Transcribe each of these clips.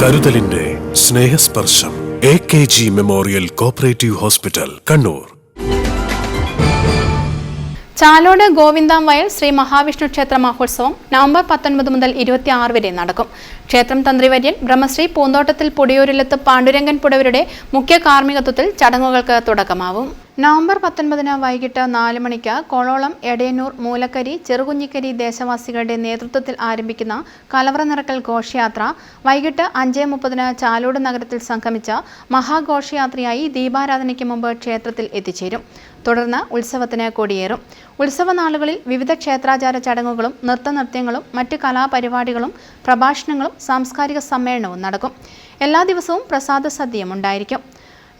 കരുതലിന്റെ സ്നേഹസ്പർശം AKG memorial cooperative hospital, Kannur. Chalode Govindamvayal Sree Mahavishnu ക്ഷേത്ര മഹോത്സവം നവംബർ 19 മുതൽ 26 വരെ നടക്കും. ക്ഷേത്രം തന്ത്രിവര്യൻ ബ്രഹ്മശ്രീ പൂന്തോട്ടത്തിൽ പുടിയൂരിലത്ത് പാണ്ഡുരംഗൻ പുടവരുടെ മുഖ്യ കാർമ്മികത്വത്തിൽ ചടങ്ങുകൾക്ക് തുടക്കമാവും. നവംബർ 19 വൈകിട്ട് 4 മണിക്ക് കോളോളം, എടയന്നൂർ, മൂലക്കരി, ചെറുകുഞ്ഞിക്കരി ദേശവാസികളുടെ നേതൃത്വത്തിൽ ആരംഭിക്കുന്ന കലവറ നിറക്കൽ ഘോഷയാത്ര വൈകിട്ട് 5:30 ചാലോട് നഗരത്തിൽ സംഗമിച്ച മഹാഘോഷയാത്രയായി ദീപാരാധനയ്ക്ക് മുമ്പ് ക്ഷേത്രത്തിൽ എത്തിച്ചേരും. തുടർന്ന് ഉത്സവത്തിന് കൊടിയേറും. ഉത്സവ നാളുകളിൽ വിവിധ ക്ഷേത്രാചാര ചടങ്ങുകളും നൃത്തനൃത്യങ്ങളും മറ്റ് കലാപരിപാടികളും പ്രഭാഷണങ്ങളും സാംസ്കാരിക സമ്മേളനവും നടക്കും. എല്ലാ ദിവസവും പ്രസാദ സദ്യയും ഉണ്ടായിരിക്കും.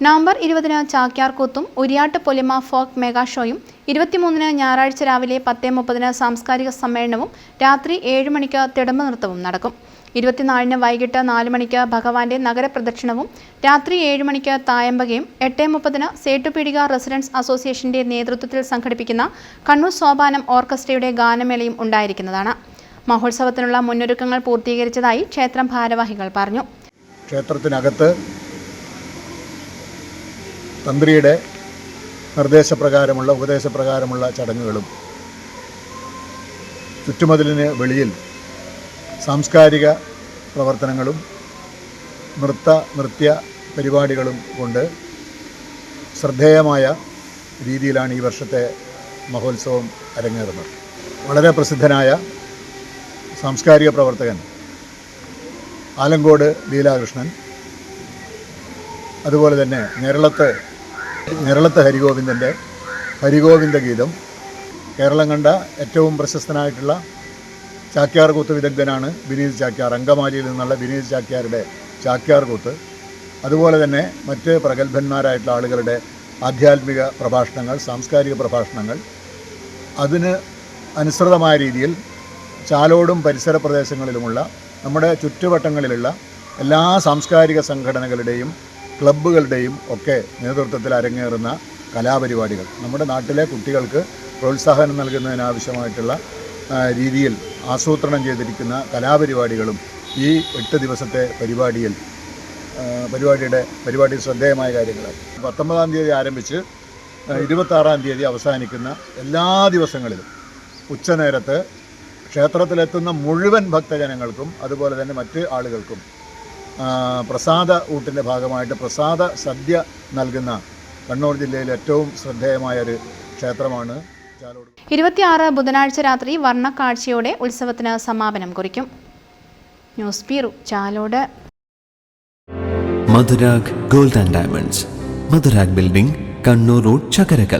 നവംബർ 20 ചാക്യാർകൂത്തും ഉരിയാട്ട് പൊലിമ ഫോക്ക് മെഗാ ഷോയും, 23 ഞായറാഴ്ച രാവിലെ 10:30 സാംസ്കാരിക സമ്മേളനവും രാത്രി 7 മണിക്ക് തിടമ്പ് നൃത്തവും നടക്കും. 24 വൈകിട്ട് 4 മണിക്ക് ഭഗവാന്റെ നഗരപ്രദക്ഷിണവും, രാത്രി 7 മണിക്ക് തായമ്പകയും, 8:30 സേട്ടുപീടിക റെസിഡൻസ് അസോസിയേഷന്റെ നേതൃത്വത്തിൽ സംഘടിപ്പിക്കുന്ന കണ്ണൂർ സോപാനം ഓർക്കസ്ട്രയുടെ ഗാനമേളയും ഉണ്ടായിരിക്കുന്നതാണ്. മഹോത്സവത്തിനുള്ള മുന്നൊരുക്കങ്ങൾ പൂർത്തീകരിച്ചതായി ക്ഷേത്രം ഭാരവാഹികൾ പറഞ്ഞു. ക്ഷേത്രത്തിനകത്ത് തന്ത്രിയുടെ നിർദ്ദേശപ്രകാരമുള്ള ഉപദേശപ്രകാരമുള്ള ചടങ്ങുകളും ചുറ്റുമതിലിന് വെളിയിൽ സാംസ്കാരിക പ്രവർത്തനങ്ങളും നൃത്യ പരിപാടികളും കൊണ്ട് ശ്രദ്ധേയമായ രീതിയിലാണ് ഈ വർഷത്തെ മഹോത്സവം അരങ്ങേറുന്നത്. വളരെ പ്രസിദ്ധനായ സാംസ്കാരിക പ്രവർത്തകൻ ആലങ്കോട് ലീലാകൃഷ്ണൻ, അതുപോലെ തന്നെ ഞരളത്ത് ഹരിഗോവിന്ദൻ്റെ ഹരിഗോവിന്ദ ഗീതം, കേരളം കണ്ട ഏറ്റവും പ്രശസ്തനായിട്ടുള്ള ചാക്യാർ കൂത്ത് വിദഗ്ധനാണ് വിനീത് ചാക്യാർ, അങ്കമാലിയിൽ നിന്നുള്ള വിനീത് ചാക്യാരുടെ ചാക്യാർ കൂത്ത്, അതുപോലെ തന്നെ മറ്റ് പ്രഗത്ഭന്മാരായിട്ടുള്ള ആളുകളുടെ ആധ്യാത്മിക പ്രഭാഷണങ്ങൾ, സാംസ്കാരിക പ്രഭാഷണങ്ങൾ, അതിന് അനുസൃതമായ രീതിയിൽ ചാലോടും പരിസര പ്രദേശങ്ങളിലുമുള്ള നമ്മുടെ ചുറ്റുവട്ടങ്ങളിലുള്ള എല്ലാ സാംസ്കാരിക സംഘടനകളുടെയും ക്ലബ്ബുകളുടെയും ഒക്കെ നേതൃത്വത്തിൽ അരങ്ങേറുന്ന കലാപരിപാടികൾ, നമ്മുടെ നാട്ടിലെ കുട്ടികൾക്ക് പ്രോത്സാഹനം നൽകുന്നതിനാവശ്യമായിട്ടുള്ള രീതിയിൽ ആസൂത്രണം ചെയ്തിരിക്കുന്ന കലാപരിപാടികളും ഈ 8 ദിവസത്തെ പരിപാടി ശ്രദ്ധേയമായ കാര്യങ്ങളാണ്. 19-ാം തീയതി ആരംഭിച്ച് 26-ാം തീയതി അവസാനിക്കുന്ന എല്ലാ ദിവസങ്ങളിലും ഉച്ചനേരത്ത് ക്ഷേത്രത്തിലെത്തുന്ന മുഴുവൻ ഭക്തജനങ്ങൾക്കും അതുപോലെ തന്നെ മറ്റ് ആളുകൾക്കും പ്രസാദ ഊട്ടിൻ്റെ ഭാഗമായിട്ട് പ്രസാദ സദ്യ നൽകുന്ന കണ്ണൂർ ജില്ലയിലെ ഏറ്റവും ശ്രദ്ധേയമായൊരു ക്ഷേത്രമാണ് ചാലോട്. 26 ബുധനാഴ്ച രാത്രി വർണ്ണക്കാഴ്ചയോടെ ഉത്സവത്തിന് സമാപനം കുറിക്കും. News bureau, Chalode. Madhurag gold and diamonds, Madhurag building, Kannur road, Chakkarakal.